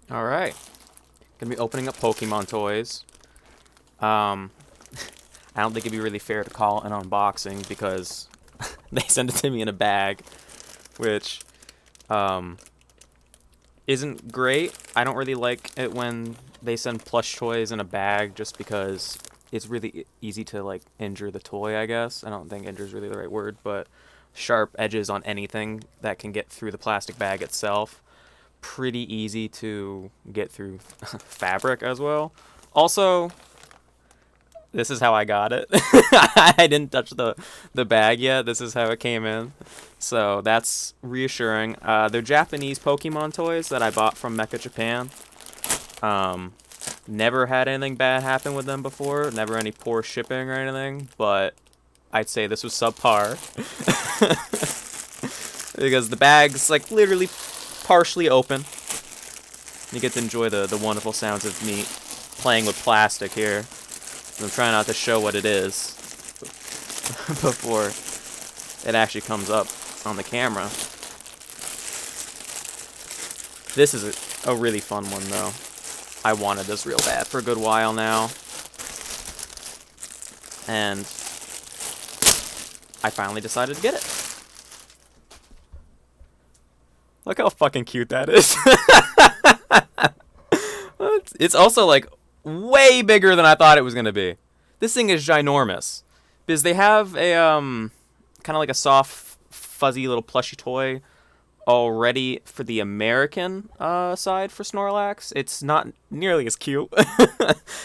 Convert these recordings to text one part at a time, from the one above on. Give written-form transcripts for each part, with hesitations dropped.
Alright. Gonna be opening up Pokemon toys. Um, I don't think it'd be really fair to call it an unboxing because they send it to me in a bag, which um, isn't great. I don't really like it when they send plush toys in a bag just because it's really easy to like injure the toy, I guess. I don't think injure is really the right word, but sharp edges on anything that can get through the plastic bag itself. Pretty easy to get through fabric as well. Also, this is how I got it. I didn't touch the bag yet. This is how it came in. So that's reassuring. They're Japanese Pokemon toys that I bought from Mecha Japan. Um, Never had anything bad happen with them before. Never any poor shipping or anything. But I'd say this was subpar. Because the bag's like literally partially open. You get to enjoy the wonderful sounds of me playing with plastic here. I'm trying not to show what it is before it actually comes up on the camera. This is a really fun one, though. I wanted this real bad for a good while now. And I finally decided to get it. Look how fucking cute that is. It's also like way bigger than I thought it was gonna be. This thing is ginormous because they have a kind of like a soft, fuzzy little plushy toy already for the American side for Snorlax. It's not nearly as cute.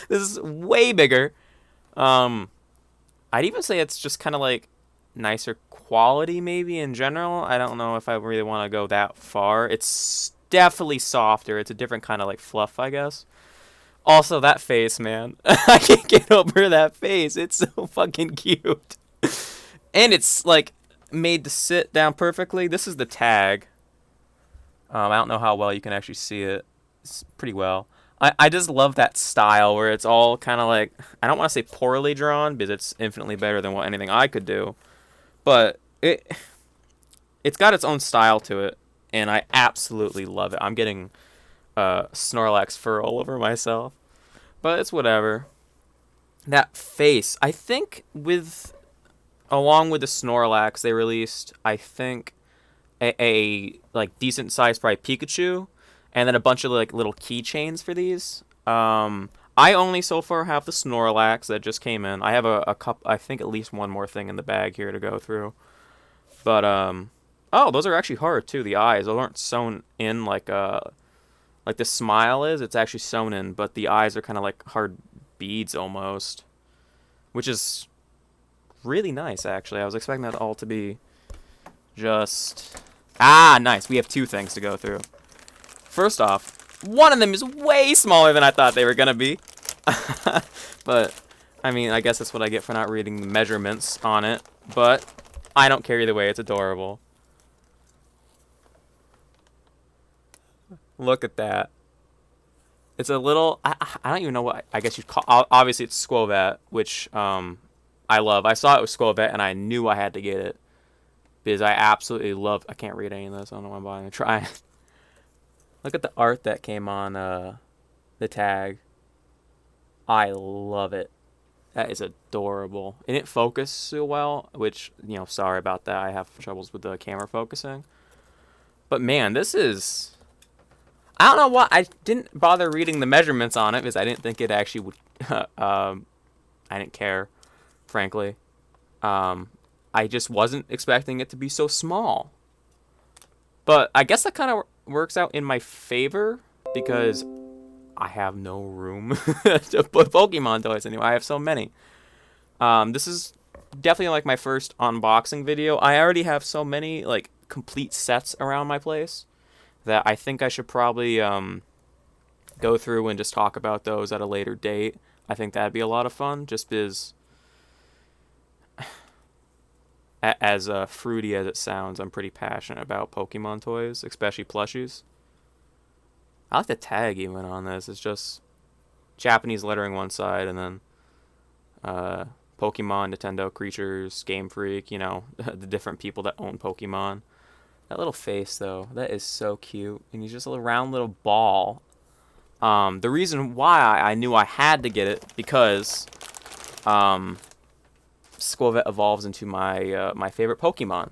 This is way bigger. I'd even say it's just kind of like nicer quality maybe in general. I don't know if I really want to go that far. It's definitely softer. It's a different kind of like fluff, I guess. Also, that face, man. I can't get over that face. It's so fucking cute. And it's, like, made to sit down perfectly. This is the tag. I don't know how well you can actually see it. It's pretty well. I just love that style where it's all kind of like, I don't want to say poorly drawn because it's infinitely better than what anything I could do. But it's got its own style to it. And I absolutely love it. I'm getting Snorlax fur all over myself. But it's whatever. That face, I think along with the Snorlax, they released, I think, a like decent sized probably Pikachu, and then a bunch of like little keychains for these. I only so far have the Snorlax that just came in. I have a cup, I think at least one more thing in the bag here to go through. But oh, those are actually hard too. The eyes, those aren't sewn in like the smile is. It's actually sewn in, but the eyes are kind of like hard beads almost, which is really nice actually. I was expecting that all to be just nice. We have two things to go through. First off, one of them is way smaller than I thought they were gonna be. But I mean, I guess that's what I get for not reading the measurements on it. But I don't care either way. It's adorable. Look at that. It's a little. I don't even know what I guess you'd call. Obviously, it's Squovat, which I love. I saw it was Squovat, and I knew I had to get it because I absolutely love. I can't read any of this. I don't know why I'm buying. Try. Look at the art that came on the tag. I love it. That is adorable. And it focused so well, which, sorry about that. I have troubles with the camera focusing. But man, this is. I don't know why I didn't bother reading the measurements on it because I didn't think it actually would. I didn't care, frankly. I just wasn't expecting it to be so small. But I guess that kind of works out in my favor because I have no room to put Pokemon toys anymore. I have so many. This is definitely like my first unboxing video. I already have so many like complete sets around my place that I think I should probably go through and just talk about those at a later date. I think that'd be a lot of fun, just because, as fruity as it sounds, I'm pretty passionate about Pokemon toys, especially plushies. I like the tag even on this. It's just Japanese lettering one side, and then Pokemon, Nintendo creatures, Game Freak, the different people that own Pokemon. That little face, though, that is so cute. And he's just a little round little ball. The reason why I knew I had to get it because um, Squirvet evolves into my favorite Pokemon,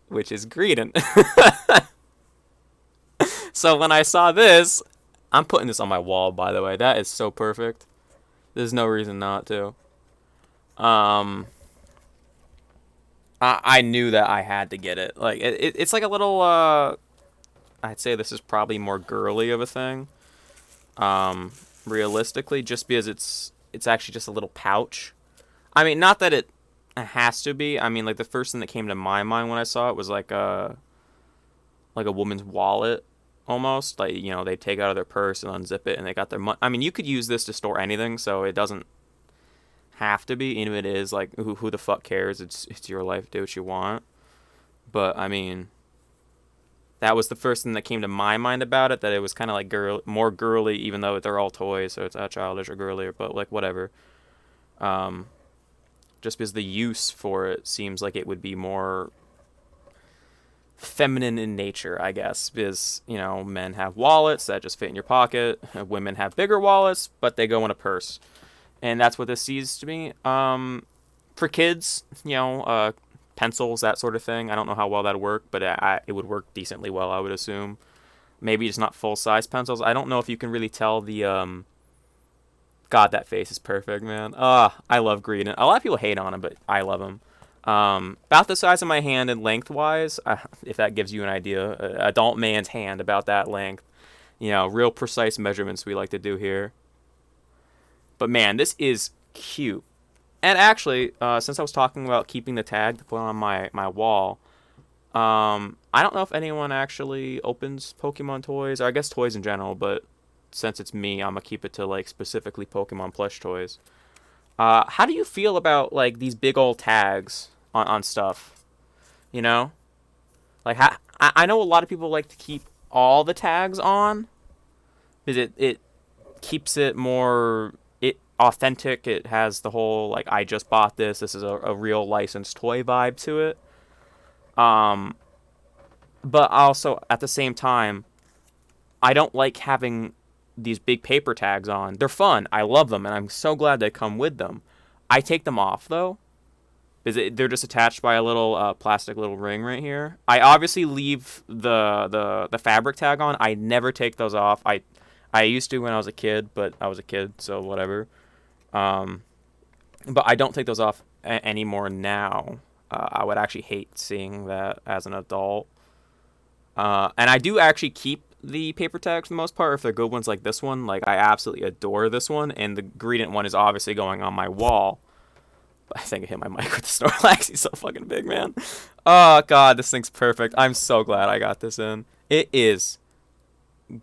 which is Greedent. So when I saw this, I'm putting this on my wall. By the way, that is so perfect. There's no reason not to. Um, I knew that I had to get it. Like it's like a little. I'd say this is probably more girly of a thing. Realistically, just because it's actually just a little pouch. I mean, not that it has to be. I mean, like the first thing that came to my mind when I saw it was like a woman's wallet almost. Like, they take out of their purse and unzip it and they got their money. I mean, you could use this to store anything, so it doesn't have to be. Even if it is, like, who the fuck cares? It's your life. Do what you want. But I mean, that was the first thing that came to my mind about it. That it was kind of like more girly, even though they're all toys, so it's not childish or girly, but like whatever. Um, just because the use for it seems like it would be more feminine in nature, I guess, because, men have wallets that just fit in your pocket. Women have bigger wallets, but they go in a purse. And that's what this sees to me. For kids, pencils, that sort of thing. I don't know how well that'd work, but it would work decently well, I would assume. Maybe just not full-size pencils. I don't know if you can really tell the. God, that face is perfect, man. I love Greedent. A lot of people hate on him, but I love him. About the size of my hand and lengthwise, if that gives you an idea. Adult man's hand, about that length. Real precise measurements we like to do here. But man, this is cute. And actually, since I was talking about keeping the tag to put on my wall, I don't know if anyone actually opens Pokemon toys, or I guess toys in general, but since it's me, I'm gonna keep it to like specifically Pokemon plush toys. How do you feel about like these big old tags on stuff? You know, like I know a lot of people like to keep all the tags on because it keeps it more authentic. It has the whole like I just bought this. This is a real licensed toy vibe to it. Um, but also at the same time, I don't like having these big paper tags on. They're fun. I love them, and I'm so glad they come with them. I take them off though, because they're just attached by a little plastic little ring right here. I obviously leave the fabric tag on. I never take those off. I used to when I was a kid, but I was a kid, so whatever. Um, but I don't take those off anymore now. I would actually hate seeing that as an adult. And I do actually keep the paper tags for the most part if they're good ones like this one. Like, I absolutely adore this one, and the Greedent one is obviously going on my wall. I think I hit my mic with the Snorlax. He's so fucking big, man. Oh, God, this thing's perfect. I'm so glad I got this in. It is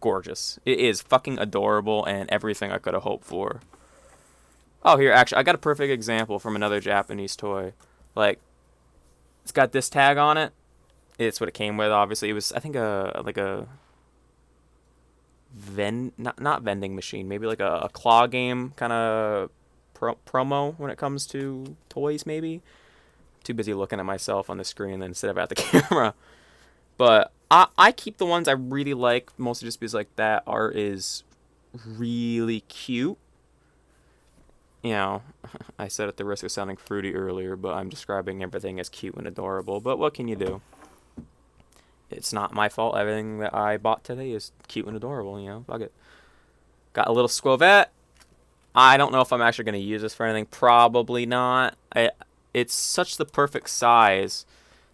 gorgeous. It is fucking adorable and everything I could have hoped for. Oh, here, actually, I got a perfect example from another Japanese toy. Like, it's got this tag on it. It's what it came with, obviously. It was, I think, a not vending machine, maybe like a claw game kind of promo when it comes to toys, maybe. Too busy looking at myself on the screen instead of at the camera. But I keep the ones I really like, mostly just because like that art is really cute. I said at the risk of sounding fruity earlier, but I'm describing everything as cute and adorable. But what can you do? It's not my fault. Everything that I bought today is cute and adorable, fuck it. Got a little Squirvet. I don't know if I'm actually going to use this for anything. Probably not. It's such the perfect size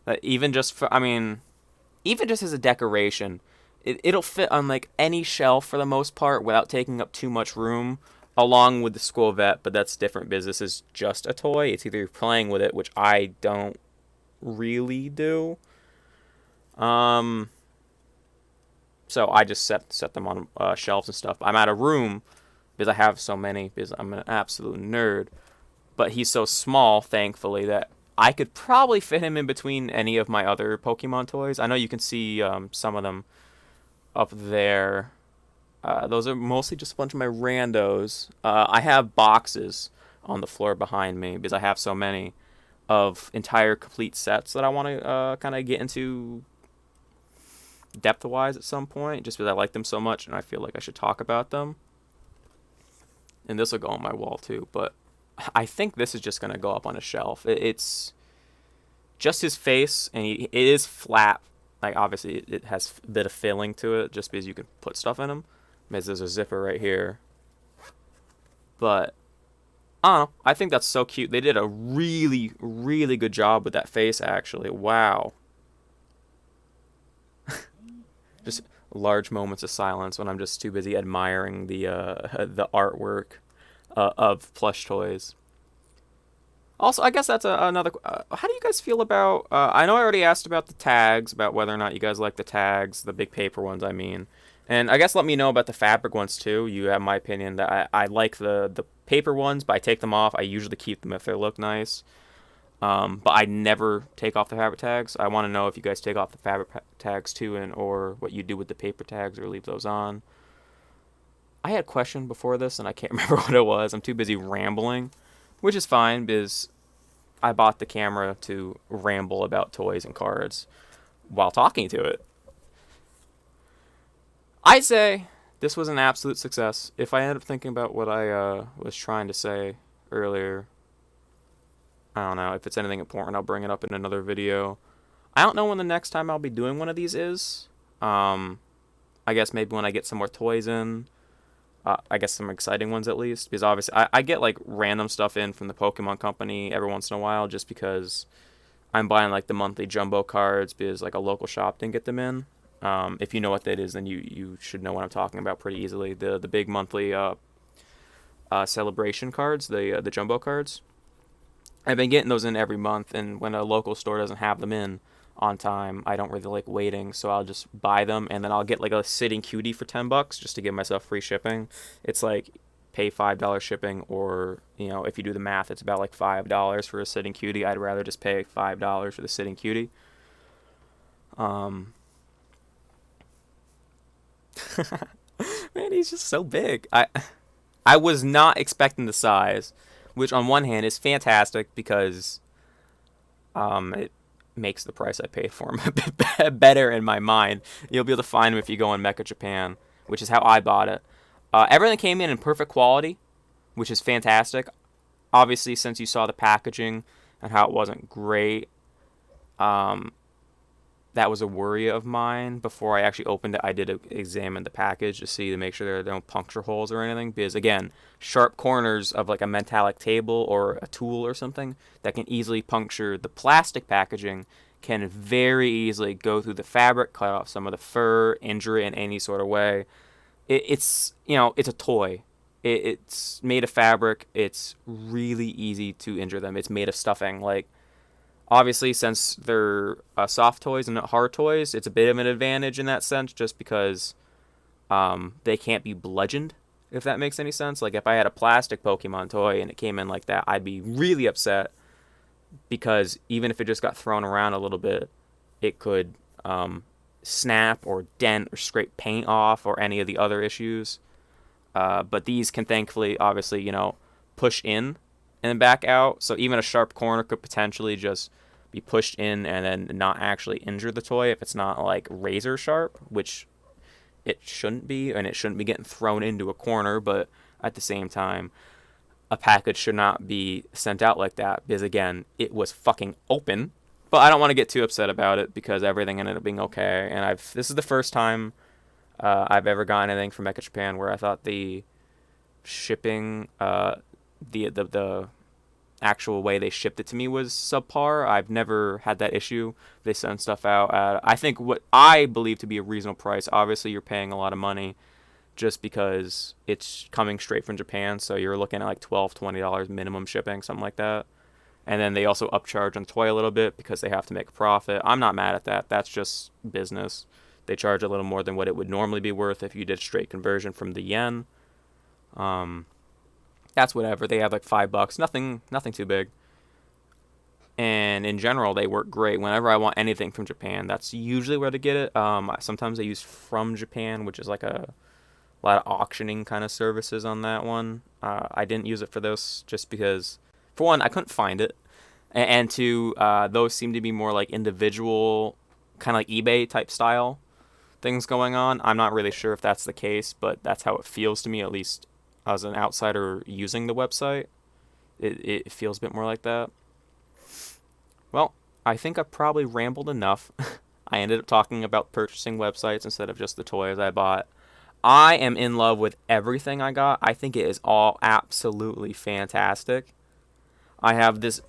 that even just as a decoration, it'll fit on like any shelf for the most part without taking up too much room, along with the Squirvet, but that's different because this is just a toy. It's either you're playing with it, which I don't really do. So I just set them on shelves and stuff. I'm out of room because I have so many, because I'm an absolute nerd. But he's so small, thankfully, that I could probably fit him in between any of my other Pokemon toys. I know you can see some of them up there. Those are mostly just a bunch of my randos. I have boxes on the floor behind me because I have so many of entire complete sets that I want to kind of get into depth-wise at some point, just because I like them so much and I feel like I should talk about them. And this will go on my wall too, but I think this is just gonna go up on a shelf. It's just his face, and it is flat. Like obviously, it has a bit of filling to it, just because you can put stuff in him. Because there's a zipper right here, but I don't know. I think that's so cute. They did a really, really good job with that face, actually. Wow. Just large moments of silence when I'm just too busy admiring the artwork of plush toys. Also, I guess that's another. How do you guys feel about? I know I already asked about the tags, about whether or not you guys like the tags, the big paper ones. I mean, and I guess let me know about the fabric ones too. You have my opinion that I like the paper ones, but I take them off. I usually keep them if they look nice. But I never take off the fabric tags. I want to know if you guys take off the fabric tags too, and or what you do with the paper tags or leave those on. I had a question before this, and I can't remember what it was. I'm too busy rambling, which is fine because I bought the camera to ramble about toys and cards while talking to it. I'd say this was an absolute success. If I end up thinking about what I was trying to say earlier, I don't know. If it's anything important, I'll bring it up in another video. I don't know when the next time I'll be doing one of these is. I guess maybe when I get some more toys in. I guess some exciting ones at least, because obviously I get like random stuff in from the Pokemon Company every once in a while, just because I'm buying like the monthly jumbo cards because like a local shop didn't get them in. If you know what that is, then you should know what I'm talking about pretty easily. The big monthly celebration cards, the jumbo cards. I've been getting those in every month, and when a local store doesn't have them in on time, I don't really like waiting, so I'll just buy them, and then I'll get like a sitting cutie for $10 just to give myself free shipping. It's like pay $5 shipping, or if you do the math, it's about like $5 for a sitting cutie. I'd rather just pay $5 for the sitting cutie. Um, Man, he's just so big. I was not expecting the size, which on one hand is fantastic because it makes the price I paid for him a bit better in my mind. You'll be able to find him if you go on Mecha Japan, which is how I bought it. Everything came in perfect quality, which is fantastic. Obviously, since you saw the packaging and how it wasn't great, that was a worry of mine. Before I actually opened it, I did examine the package to make sure there are no puncture holes or anything. Because again, sharp corners of like a metallic table or a tool or something that can easily puncture the plastic packaging can very easily go through the fabric, cut off some of the fur, injure it in any sort of way. It's it's a toy. It's made of fabric. It's really easy to injure them. It's made of stuffing. Like, obviously, since they're soft toys and not hard toys, it's a bit of an advantage in that sense, just because they can't be bludgeoned, if that makes any sense. Like, if I had a plastic Pokemon toy and it came in like that, I'd be really upset, because even if it just got thrown around a little bit, it could snap or dent or scrape paint off or any of the other issues. But these can thankfully, obviously, push in and then back out. So even a sharp corner could potentially just be pushed in and then not actually injure the toy if it's not like razor sharp, which it shouldn't be, and it shouldn't be getting thrown into a corner. But at the same time, a package should not be sent out like that, because again, it was fucking open. But I don't want to get too upset about it because everything ended up being okay. And this is the first time I've ever gotten anything from Mecha Japan where I thought the shipping, the actual way they shipped it to me was subpar. I've never had that issue. They send stuff out at, I think, what I believe to be a reasonable price. Obviously, you're paying a lot of money just because it's coming straight from Japan, so you're looking at like $12-$20 minimum shipping, something like that. And then they also upcharge on the toy a little bit because they have to make a profit. I'm not mad at that. That's just business. They charge a little more than what it would normally be worth if you did straight conversion from the yen. That's whatever. They have like $5. Nothing too big. And in general, they work great. Whenever I want anything from Japan, that's usually where to get it. Sometimes they use From Japan, which is like a lot of auctioning kind of services on that one. I didn't use it for this just because, for one, I couldn't find it. And two, those seem to be more like individual, kind of like eBay type style. things going on. I'm not really sure if that's the case, but that's how it feels to me, at least as an outsider using the website. It feels a bit more like that. Well, I think I probably rambled enough. I ended up talking about purchasing websites instead of just the toys I bought. I am in love with everything I got. I think it is all absolutely fantastic. I have this.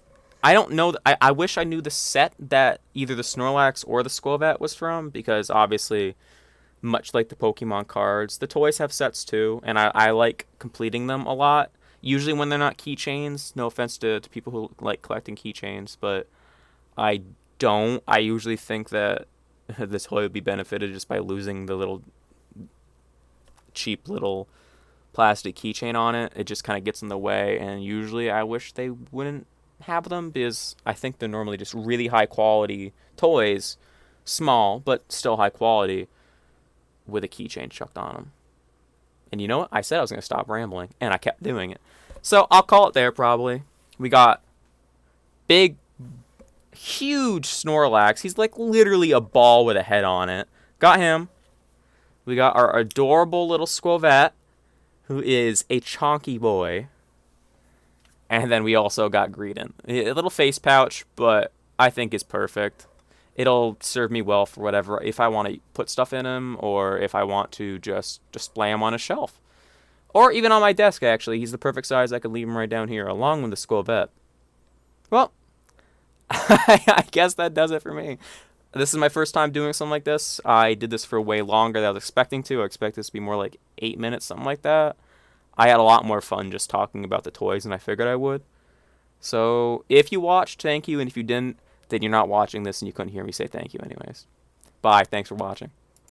I don't know. I wish I knew the set that either the Snorlax or the Squirvet was from, because obviously, much like the Pokemon cards, the toys have sets too, and I like completing them a lot. Usually when they're not keychains. No offense to people who like collecting keychains, but I don't. I usually think that the toy would be benefited just by losing the little cheap little plastic keychain on it. It just kind of gets in the way, and usually I wish they wouldn't have them because I think they're normally just really high quality toys, small but still high quality, with a keychain chucked on them. And you know what? I said I was going to stop rambling, and I kept doing it. So I'll call it there probably. We got big, huge Snorlax. He's like literally a ball with a head on it. Got him. We got our adorable little Squirvet, who is a chonky boy. And then we also got Greedent. A little face pouch, but I think is perfect. It'll serve me well for whatever, if I want to put stuff in him, or if I want to just display him on a shelf. Or even on my desk, actually. He's the perfect size. I could leave him right down here, along with the Squirvet. Well, I guess that does it for me. This is my first time doing something like this. I did this for way longer than I was expecting to. I expect this to be more like 8 minutes, something like that. I had a lot more fun just talking about the toys than I figured I would. So if you watched, thank you. And if you didn't, then you're not watching this and you couldn't hear me say thank you anyways. Bye. Thanks for watching.